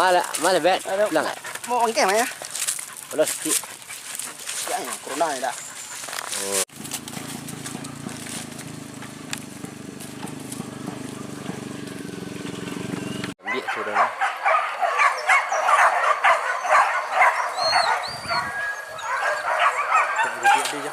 Mana bet? Bilang tak? Mau angkat mana? Belum sikit. Ya, corona ni dah. Oh. Ambil suruh ni. Dia je.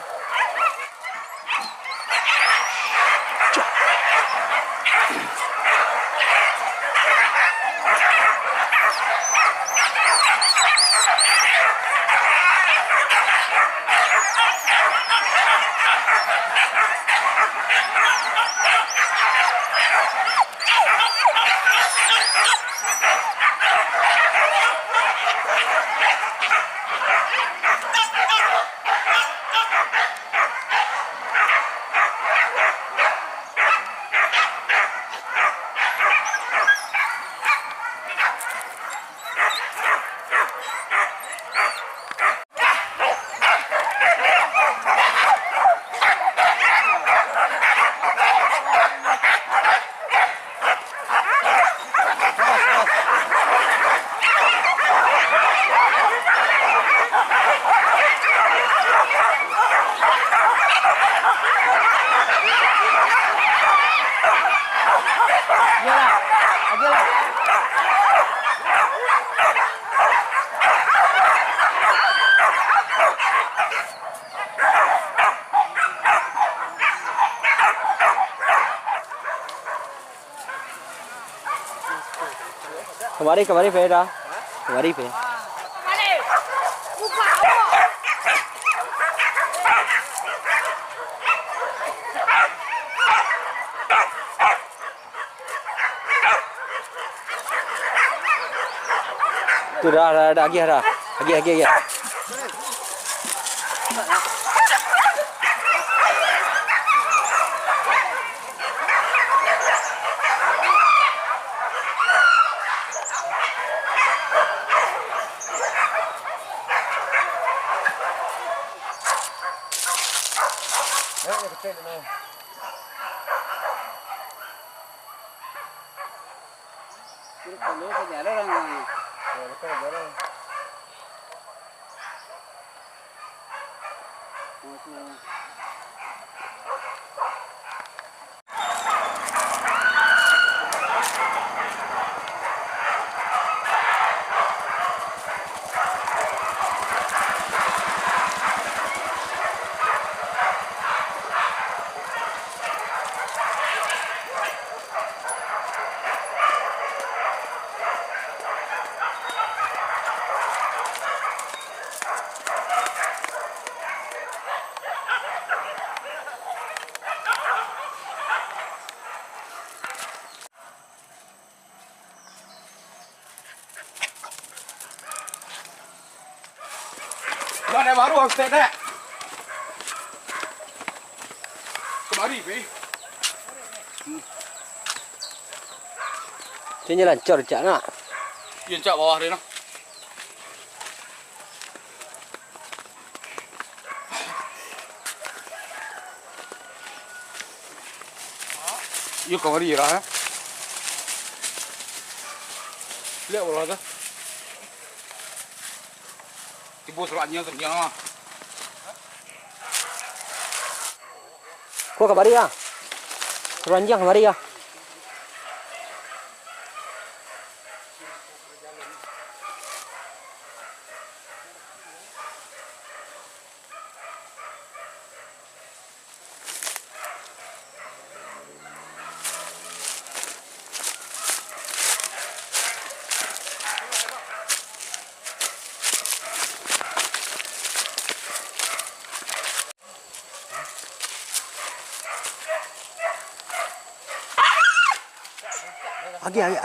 Kemari pe dah. Kemari pe. Kemari. Buka apa? Tu dah lagi dah. Lagi. Kalau kerja orang ni. Kalau kerja orang. Mana baru angkat dah. Kemari pe. Sini lancar cak nak. Yang cak bawah dia nak. Yuk kemari lah. Lihat bola tu. Tiba seraknya ternyata. Kau kemari ya? Ranjang kemari ya? Agi. Alun.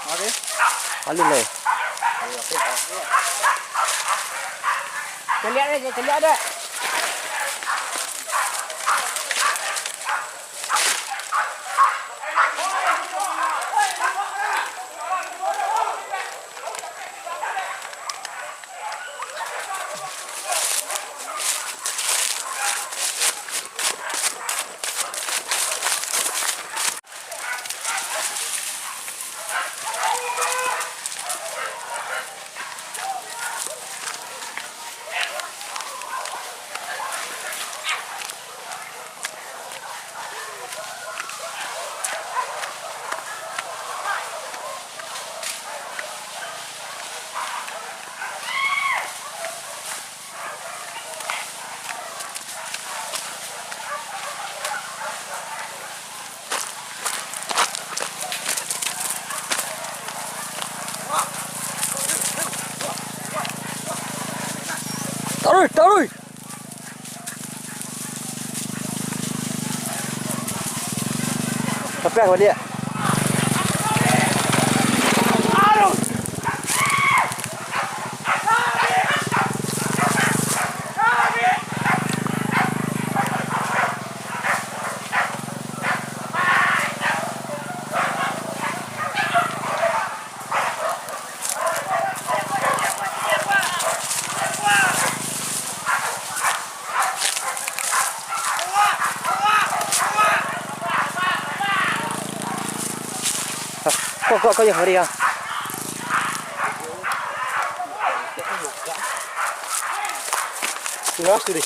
Mari. Alun le. Terlihat ada. Taruh. Apa yang dia? Kau yang dia. Sudah sudah.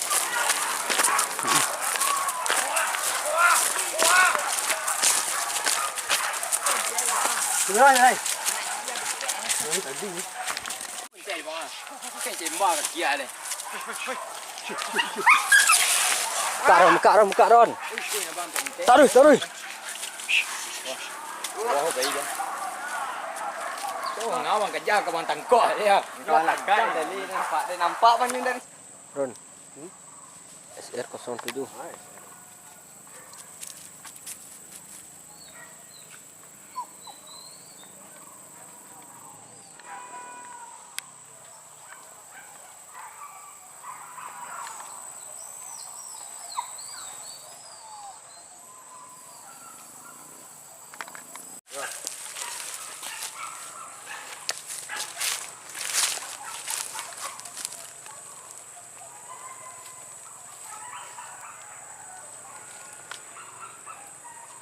Sudah ni. chạy bò cái chạy bò cái kia này Cak ron. Taruh. oh vậy đó oh ngáo bằng cái da cái bằng tầng cọ đấy à Dua lagai dari nampak banyak dari. Ron. SR07.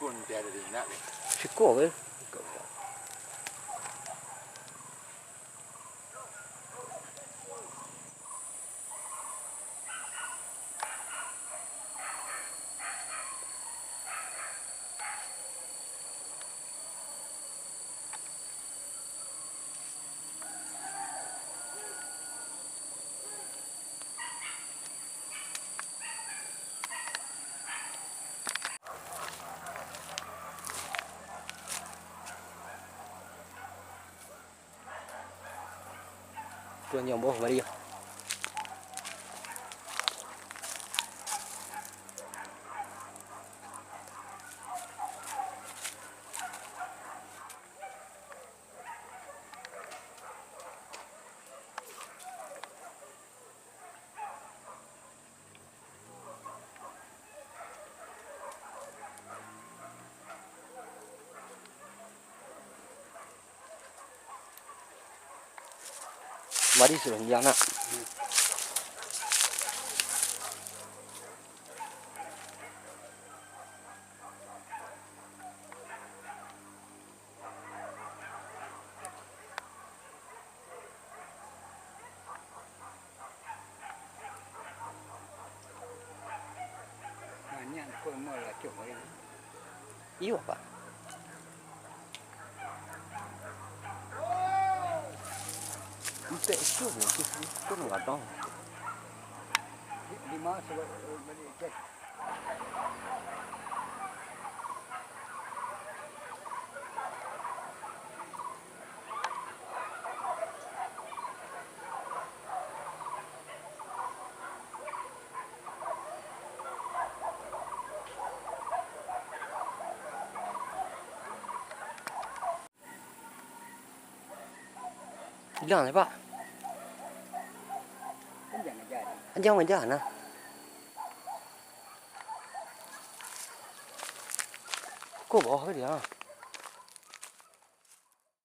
pun dia ada di nak ni Cukup ke? Tuan yang bawah mari. Mari sudah jangan. banyak kau mau lah cuma Iyo apa? Kita itu nggak tahu. di mana sebab balik cek Hilang ni Pak. kan jangan jadi Anjang aja nah. Kok bawah dia?